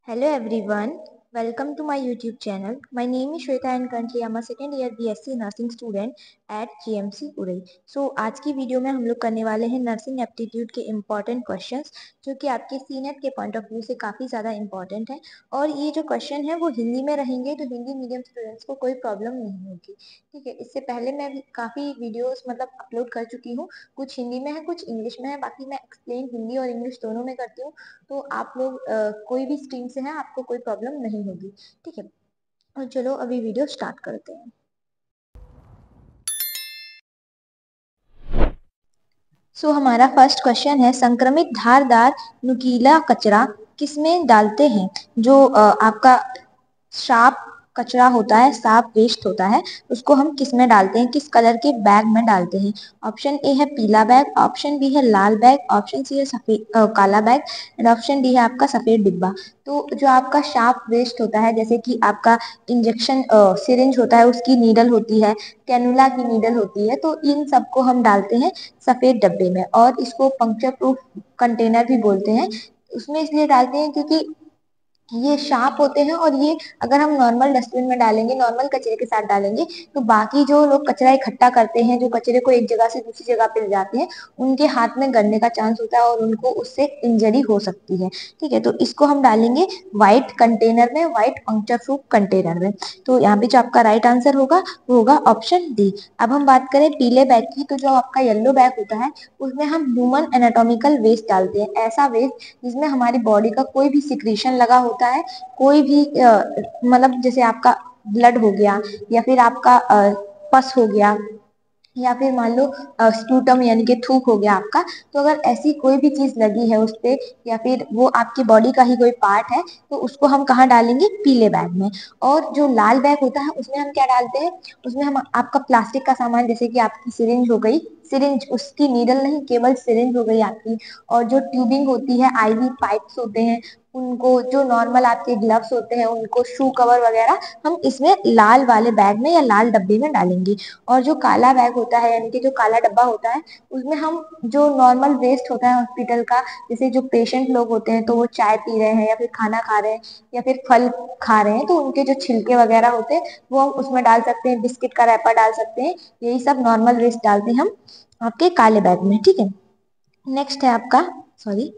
Hello everyone, welcome to my YouTube channel. My name is Shweta and currently I'm a second year BSc nursing student at GMC Orai. आज की video में हम लोग करने वाले हैं नर्सिंग एप्टीट्यूड के इम्पॉर्टेंट क्वेश्चंस जो कि आपके सीनेट के पॉइंट ऑफ व्यू से काफ़ी ज़्यादा इम्पॉर्टेंट है। और ये जो क्वेश्चन है वो हिंदी में रहेंगे तो हिंदी मीडियम स्टूडेंट्स को कोई प्रॉब्लम नहीं होगी। ठीक है, इससे पहले मैं काफ़ी वीडियोस अपलोड कर चुकी हूँ, कुछ हिंदी में है कुछ इंग्लिश में है, बाकी मैं एक्सप्लेन हिंदी और इंग्लिश दोनों में करती हूँ। तो आप लोग कोई भी स्ट्रीम से हैं आपको कोई प्रॉब्लम नहीं होगी। ठीक है, और चलो अभी वीडियो स्टार्ट करते हैं। हमारा फर्स्ट क्वेश्चन है, संक्रमित धारदार नुकीला कचरा किसमें डालते हैं? जो आपका शार्प कचरा होता है, शार्प वेस्ट होता है, उसको हम किस में डालते हैं, किस कलर के बैग में डालते हैं? ऑप्शन ए है पीला बैग, ऑप्शन बी है लाल बैग, ऑप्शन सी है सफेद काला बैग एंड ऑप्शन डी है आपका सफेद डिब्बा। तो जो आपका शार्प वेस्ट होता है, जैसे कि आपका इंजेक्शन सिरिंज होता है, उसकी नीडल होती है, कैनुला की नीडल होती है, तो इन सबको हम डालते हैं सफेद डब्बे में। और इसको पंक्चर प्रूफ कंटेनर भी बोलते हैं। उसमें इसलिए डालते हैं क्योंकि ये शार्प होते हैं और ये अगर हम नॉर्मल डस्टबिन में डालेंगे, नॉर्मल कचरे के साथ डालेंगे, तो बाकी जो लोग कचरा इकट्ठा करते हैं, जो कचरे को एक जगह से दूसरी जगह पे ले जाते हैं, उनके हाथ में गड़ने का चांस होता है और उनको उससे इंजरी हो सकती है। ठीक है, तो इसको हम डालेंगे व्हाइट कंटेनर में, व्हाइट पंक्चर प्रूफ कंटेनर में। तो यहाँ पे जो आपका राइट आंसर होगा वो होगा ऑप्शन डी। अब हम बात करें पीले बैग की, तो जो आपका येलो बैग होता है उसमें हम ह्यूमन एनाटॉमिकल वेस्ट डालते हैं, ऐसा वेस्ट जिसमें हमारी बॉडी का कोई भी सिक्रीशन लगा होता है, कोई भी जैसे आपका ब्लड हो गया या फिर आपका पस हो गया या फिर मान लो स्पूटम यानी कि थूक हो गया आपका। तो अगर ऐसी कोई भी चीज लगी है उस पे या फिर वो आपकी बॉडी का ही कोई पार्ट है, तो उसको हम कहाँ डालेंगे? पीले बैग में। और जो लाल बैग होता है उसमें हम क्या डालते हैं? उसमें हम आपका प्लास्टिक का सामान, जैसे कि आपकी सिरिंज हो गई, सिरिंज उसकी नीडल नहीं, केवल सिरिंज हो गई आपकी, और जो ट्यूबिंग होती है, आईवी पाइप्स होते हैं उनको, जो नॉर्मल आपके ग्लव्स होते हैं उनको, शू कवर वगैरह, हम इसमें लाल वाले बैग में या लाल डब्बे में डालेंगे। और जो काला बैग होता है यानी कि जो काला डब्बा होता है, उसमें हम जो नॉर्मल वेस्ट होता है हॉस्पिटल का, जैसे जो पेशेंट लोग होते हैं तो वो चाय पी रहे हैं या फिर खाना खा रहे हैं या फिर फल खा रहे हैं, तो उनके जो छिलके वगैरह होते हैं वो हम उसमें डाल सकते हैं, बिस्किट का रैपर डाल सकते हैं, यही सब नॉर्मल वेस्ट डालते हैं हम आपके काले बैग में। ठीक है, नेक्स्ट है आपका, सॉरी,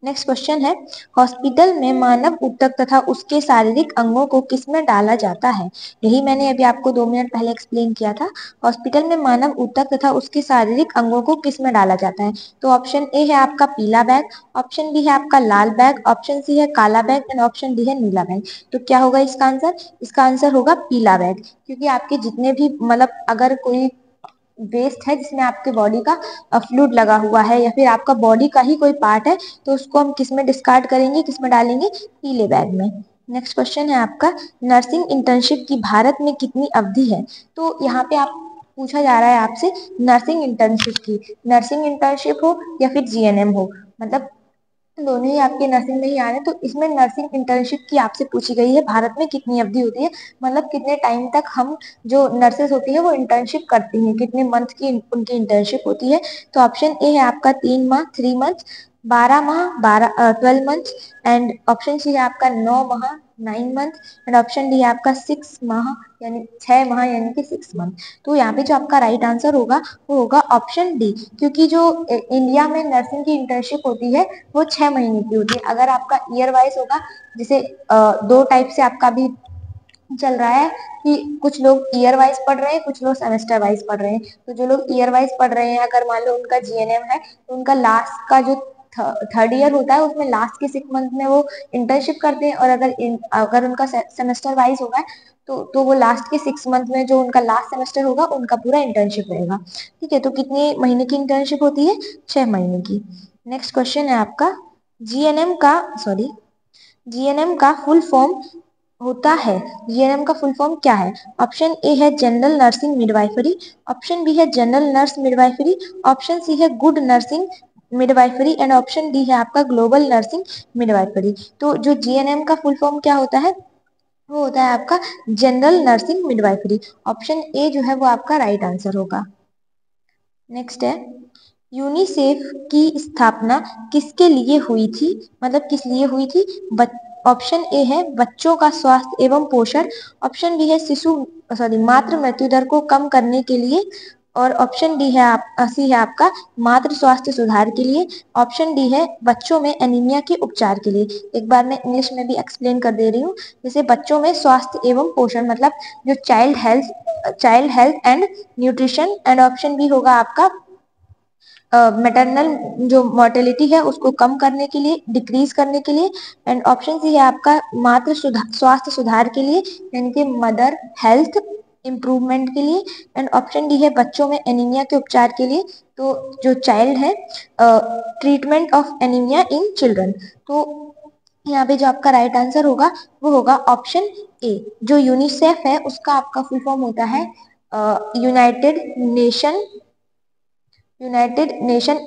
नेक्स्ट क्वेश्चन है, हॉस्पिटल में मानव ऊतक तथा उसके शारीरिक अंगों को किसमें डाला जाता है? यही मैंने अभी आपको 2 मिनट पहले एक्सप्लेन किया था। हॉस्पिटल में मानव ऊतक तथा उसके शारीरिक अंगों को किसमें डाला जाता है? तो ऑप्शन ए है आपका पीला बैग, ऑप्शन बी है आपका लाल बैग, ऑप्शन सी है काला बैग एंड ऑप्शन डी है नीला बैग। तो क्या होगा इसका आंसर? इसका आंसर होगा पीला बैग, क्योंकि आपके जितने भी अगर कोई वेस्ट है जिसमें आपके बॉडी का फ्लूइड लगा हुआ है या फिर आपका बॉडी का ही कोई पार्ट है, तो उसको हम किस में डिस्कार्ड करेंगे, किस में डालेंगे? पीले बैग में। नेक्स्ट क्वेश्चन है आपका, नर्सिंग इंटर्नशिप की भारत में कितनी अवधि है? तो यहाँ पे आप पूछा जा रहा है आपसे नर्सिंग इंटर्नशिप की, नर्सिंग इंटर्नशिप हो या फिर जीएनएम हो, दोनों ही आपके नर्सिंग में ही आ रहे हैं, तो इसमें नर्सिंग इंटर्नशिप की आपसे पूछी गई है भारत में कितनी अवधि होती है, कितने टाइम तक हम जो नर्सेज होती है वो इंटर्नशिप करती हैं, कितने मंथ की उनकी इंटर्नशिप होती है। तो ऑप्शन ए है आपका 3 माह 3 मंथ, 12 माह 12 मंथ एंड ऑप्शन सी है आपका 9 माह 9 मंथ एंड ऑप्शन डी है आपका 6 माह यानी 6 माह यानी कि 6 मंथ। तो यहाँ पे जो आपका राइट आंसर होगा वो होगा ऑप्शन डी, क्योंकि जो इंडिया में नर्सिंग की इंटर्नशिप होती है वो 6 महीने की होती है। अगर आपका ईयर वाइज होगा, जैसे दो टाइप से आपका भी चल रहा है कि कुछ लोग ईयर वाइज पढ़ रहे हैं, कुछ लोग सेमेस्टर वाइज पढ़ रहे हैं। तो जो लोग ईयर वाइज पढ़ रहे हैं, अगर मान लो उनका जीएनएम है, तो उनका लास्ट का जो थर्ड ईयर होता है उसमें लास्ट के 6 मंथ में वो इंटर्नशिप करते हैं, और अगर उनका सेमेस्टर वाइज होगा तो वो लास्ट के 6 मंथ में जो उनका लास्ट सेमेस्टर होगा उनका पूरा इंटर्नशिप रहेगा। ठीक है, तो कितने महीने की इंटर्नशिप होती है? 6 महीने की। नेक्स्ट क्वेश्चन है आपका, जीएनएम का सॉरी जीएनएम का फुल फॉर्म होता है, जीएनएम का फुल फॉर्म क्या है? ऑप्शन ए है general nursing midwifery, option B है general nurse midwifery, option C है good nursing midwifery and option D है आपका ग्लोबल नर्सिंग मिडवाइफरी। तो जो जीएनएम का फुल फॉर्म क्या होता है? वो होता है आपका general nursing midwifery. Option A जो है वो आपका राइट आंसर होगा। नेक्स्ट है, यूनिसेफ की स्थापना किसके लिए हुई थी? किस लिए हुई थी? ऑप्शन ए है बच्चों का स्वास्थ्य एवं पोषण, ऑप्शन बी है मातृ मृत्यु दर को कम करने के लिए, और ऑप्शन डी है सी है आपका मातृ स्वास्थ्य सुधार के लिए, ऑप्शन डी है बच्चों में एनीमिया के उपचार के लिए। एक बार मैं इंग्लिश में भी एक्सप्लेन कर दे रही हूँ। जैसे बच्चों में स्वास्थ्य एवं पोषण मतलब जो child health and nutrition, and option B होगा आपका मैटरनल जो मोर्टेलिटी है उसको कम करने के लिए, डिक्रीज करने के लिए, एंड ऑप्शन सी है आपका स्वास्थ्य सुधार के लिए यानी कि मदर हेल्थ इम्प्रूवमेंट के लिए, एंड ऑप्शन डी है बच्चों में एनीमिया के उपचार के लिए। तो जो चाइल्ड है treatment of anaemia in children. तो यहाँ पे जो आपका राइट आंसर होगा वो होगा ऑप्शन ए। जो यूनिसेफ है उसका आपका फुल फॉर्म होता है United nation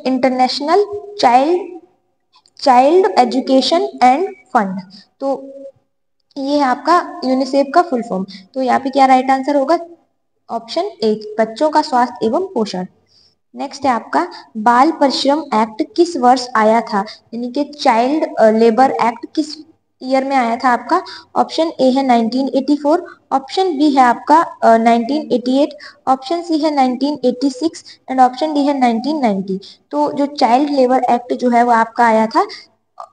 international child education end fund. तो ये है आपका यूनिसेफ का फुल फॉर्म। तो यहाँ पे क्या राइट आंसर होगा? ऑप्शन ए, बच्चों का स्वास्थ्य एवं पोषण। नेक्स्ट है आपका बाल परिश्रम एक्ट किस वर्ष आया था, यानी कि चाइल्ड लेबर एक्ट किस ईयर में आया था आपका? ऑप्शन ए है 1984, ऑप्शन बी है आपका 1988, ऑप्शन सी है 1986, एंड ऑप्शन डी है 1990। तो जो चाइल्ड लेबर एक्ट जो है वो आपका आया था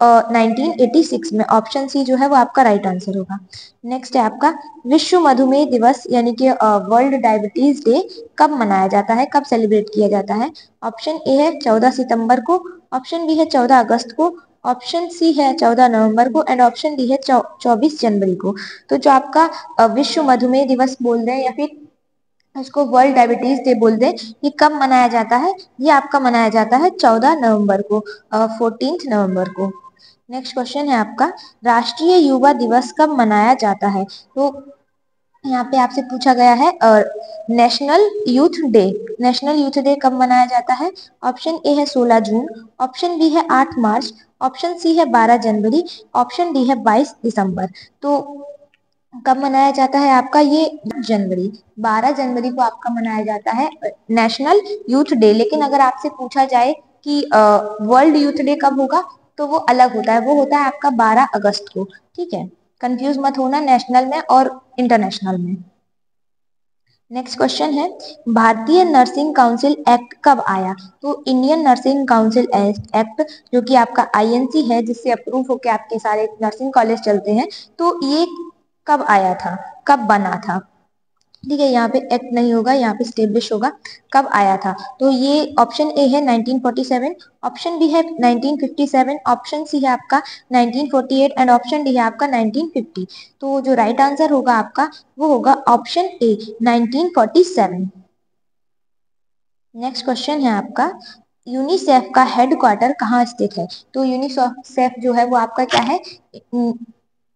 1986 में। ऑप्शन सी जो है वो आपका राइट आंसर होगा। नेक्स्ट है आपका विश्व मधुमेह दिवस यानी कि वर्ल्ड डायबिटीज डे कब मनाया जाता है, कब सेलिब्रेट किया जाता है? ऑप्शन ए है 14 सितंबर को, ऑप्शन बी है 14 अगस्त को, ऑप्शन सी है 14 नवंबर को, एंड ऑप्शन डी है 24 जनवरी को। तो जो आपका विश्व मधुमेह दिवस बोल रहे हैं या फिर इसको वर्ल्ड डायबिटीज डे बोल दे, ये कब मनाया जाता है? ये आपका मनाया जाता है 14 नवंबर को, 14 नवंबर को। नेक्स्ट क्वेश्चन है आपका राष्ट्रीय युवा दिवस कब मनाया जाता है? तो यहाँ पे आपसे पूछा गया है national youth day. National youth day कब मनाया जाता है? ऑप्शन ए है 16 जून, ऑप्शन बी है 8 मार्च, ऑप्शन सी है 12 जनवरी, ऑप्शन डी है 22 दिसंबर। तो कब मनाया जाता है आपका? ये जनवरी 12 जनवरी को आपका मनाया जाता है नेशनल यूथ डे। लेकिन अगर आपसे पूछा जाए कि वर्ल्ड यूथ डे कब होगा, तो वो अलग होता है, वो होता है आपका 12 अगस्त को। ठीक है, कंफ्यूज मत होना नेशनल में और इंटरनेशनल में। नेक्स्ट क्वेश्चन है भारतीय नर्सिंग काउंसिल एक्ट कब आया? तो इंडियन नर्सिंग काउंसिल एक्ट जो कि आपका आईएनसी है, जिससे अप्रूव होकर आपके सारे नर्सिंग कॉलेज चलते हैं, तो ये कब आया था, कब बना था? ठीक है, यहाँ पे एक्ट नहीं होगा, यहाँ पे स्टेब्लिश होगा। कब आया था? तो ये ऑप्शन ए है 1947, ऑप्शन बी है 1957, ऑप्शन सी है आपका 1948, एंड ऑप्शन डी है आपका 1950। तो जो राइट आंसर होगा आपका वो होगा ऑप्शन ए 1947। नेक्स्ट क्वेश्चन है आपका यूनिसेफ का हेडक्वार्टर कहाँ स्थित है? तो यूनिसेफ जो है वो आपका क्या है?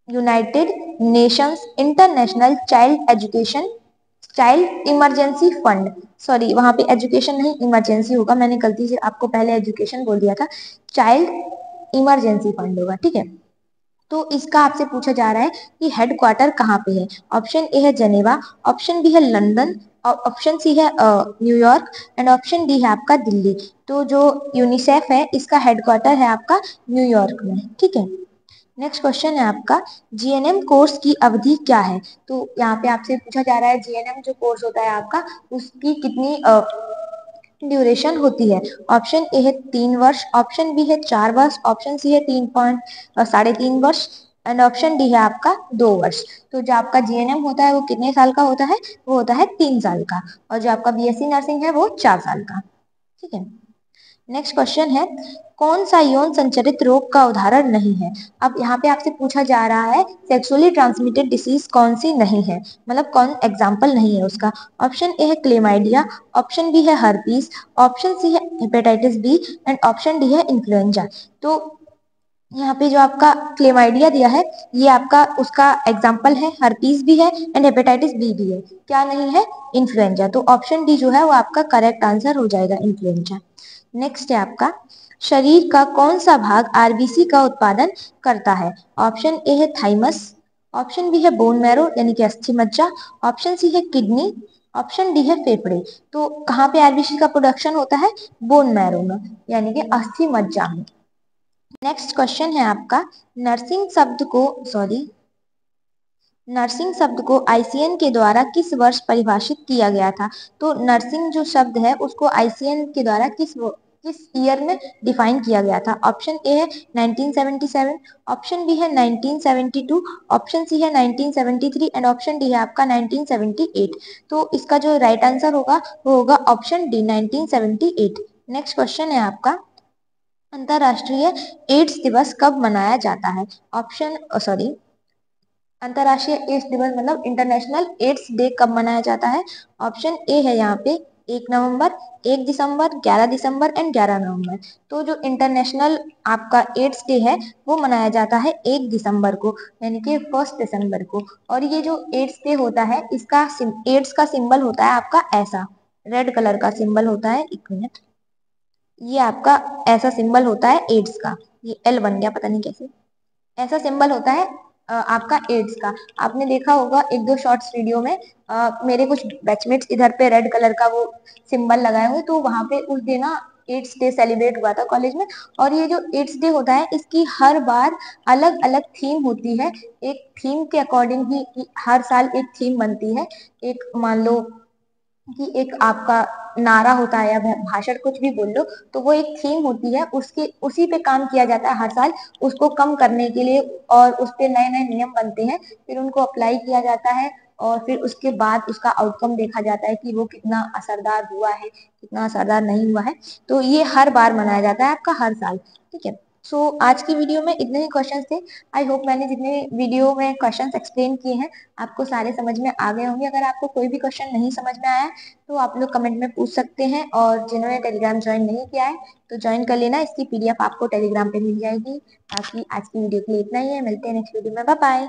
United Nations international child emergency fund. Sorry, वहां पे एजुकेशन नहीं इमरजेंसी होगा, मैंने गलती से आपको पहले एजुकेशन बोल दिया था। चाइल्ड इमरजेंसी फंड होगा। ठीक है, तो इसका आपसे पूछा जा रहा है कि हेडक्वार्टर कहाँ पे है। ऑप्शन ए है जेनेवा, ऑप्शन बी है लंदन, ऑप्शन सी है न्यूयॉर्क, एंड ऑप्शन डी है आपका दिल्ली। तो जो यूनिसेफ है इसका हेडक्वार्टर है आपका न्यूयॉर्क में। ठीक है, नेक्स्ट क्वेश्चन है आपका जीएनएम कोर्स की अवधि क्या है? तो यहाँ पे आपसे पूछा जा रहा है जीएनएम जो कोर्स होता है आपका उसकी कितनी ड्यूरेशन होती है। ऑप्शन ए है 3 वर्ष, ऑप्शन बी है 4 वर्ष, ऑप्शन सी है 3.5 वर्ष, एंड ऑप्शन डी है आपका 2 वर्ष। तो जो आपका जीएनएम होता है वो कितने साल का होता है? वो होता है 3 साल का, और जो आपका बीएससी नर्सिंग है वो 4 साल का। ठीक है, नेक्स्ट क्वेश्चन है कौन सा यौन संचारित रोग का उदाहरण नहीं है? अब यहाँ पे आपसे पूछा जा रहा है सेक्सुअली ट्रांसमिटेड डिसीज कौन सी नहीं है, मतलब कौन एग्जाम्पल नहीं है उसका। ऑप्शन ए है क्लेमाइडिया, ऑप्शन बी है हर्पीस, ऑप्शन सी है hepatitis B, and option D है इन्फ्लुएंजा। तो यहाँ पे जो आपका क्लेमाइडिया दिया है ये आपका उसका एग्जाम्पल है, हर्पीस भी है एंड हेपेटाइटिस बी भी है, क्या नहीं है? इन्फ्लुएंजा। तो ऑप्शन डी जो है वो आपका करेक्ट आंसर हो जाएगा, इन्फ्लुएंजा। नेक्स्ट है आपका शरीर का कौन सा भाग आरबीसी का उत्पादन करता है? ऑप्शन ए है थाइमस, ऑप्शन बी है बोन मैरो यानी कि अस्थि मज्जा, ऑप्शन सी है किडनी, ऑप्शन डी है फेफड़े। तो कहाँ पे आरबीसी का प्रोडक्शन होता है? बोन मैरो में यानी कि अस्थि मज्जा में। नेक्स्ट क्वेश्चन है आपका, नर्सिंग शब्द को नर्सिंग शब्द को आईसीएन के द्वारा किस वर्ष परिभाषित किया गया था? तो नर्सिंग जो शब्द है उसको आईसीएन के द्वारा किस ईयर में डिफाइन किया गया था? ऑप्शन ए है 1977, ऑप्शन बी है 1972, ऑप्शन सी है 1973 एंड ऑप्शन डी है आपका 1978। तो इसका जो राइट आंसर होगा वो होगा ऑप्शन डी 1978। नेक्स्ट क्वेश्चन है आपका, अंतरराष्ट्रीय एड्स दिवस कब मनाया जाता है? ऑप्शन सॉरी अंतरराष्ट्रीय एड्स दिवस मतलब इंटरनेशनल एड्स डे कब मनाया जाता है? ऑप्शन ए है यहाँ पे 1 नवंबर, 1 दिसंबर, 11 दिसंबर एंड 11 नवंबर। तो जो इंटरनेशनल आपका एड्स डे है वो मनाया जाता है 1 दिसंबर को, यानी कि 1 दिसंबर को। और ये जो एड्स डे होता है इसका एड्स का सिंबल होता है आपका ऐसा रेड कलर का सिंबल होता है। 1 मिनट, ये आपका ऐसा सिंबल होता है एड्स का, ये एल बन गया पता नहीं कैसे, ऐसा सिंबल होता है आपका एड्स का। आपने देखा होगा एक दो शॉर्ट्स वीडियो में मेरे कुछ बैचमेट्स इधर पे रेड कलर का वो सिंबल लगाए हुए, तो वहां पे उस दिन ना एड्स डे सेलिब्रेट हुआ था कॉलेज में। और ये जो एड्स डे होता है इसकी हर बार अलग अलग थीम होती है, एक थीम के अकॉर्डिंग ही हर साल एक थीम बनती है। एक मान लो कि एक आपका नारा होता है या भाषण कुछ भी बोल लो, तो वो एक थीम होती है, उसके उसी पे काम किया जाता है हर साल उसको कम करने के लिए। और उस पे नए नए नियम बनते हैं, फिर उनको अप्लाई किया जाता है और फिर उसके बाद उसका आउटकम देखा जाता है कि वो कितना असरदार हुआ है कितना असरदार नहीं हुआ है। तो ये हर बार मनाया जाता है आपका हर साल। ठीक है, सो आज की वीडियो में इतने ही क्वेश्चंस थे। आई होप मैंने जितने वीडियो में क्वेश्चंस एक्सप्लेन किए हैं आपको सारे समझ में आ गए होंगे। अगर आपको कोई भी क्वेश्चन नहीं समझ में आया तो आप लोग कमेंट में पूछ सकते हैं, और जिन्होंने टेलीग्राम ज्वाइन नहीं किया है तो ज्वाइन कर लेना, इसकी पीडीएफ आपको टेलीग्राम पे मिल जाएगी। बाकी आज की वीडियो के लिए इतना ही है, मिलते हैं नेक्स्ट वीडियो में, बाय बाय।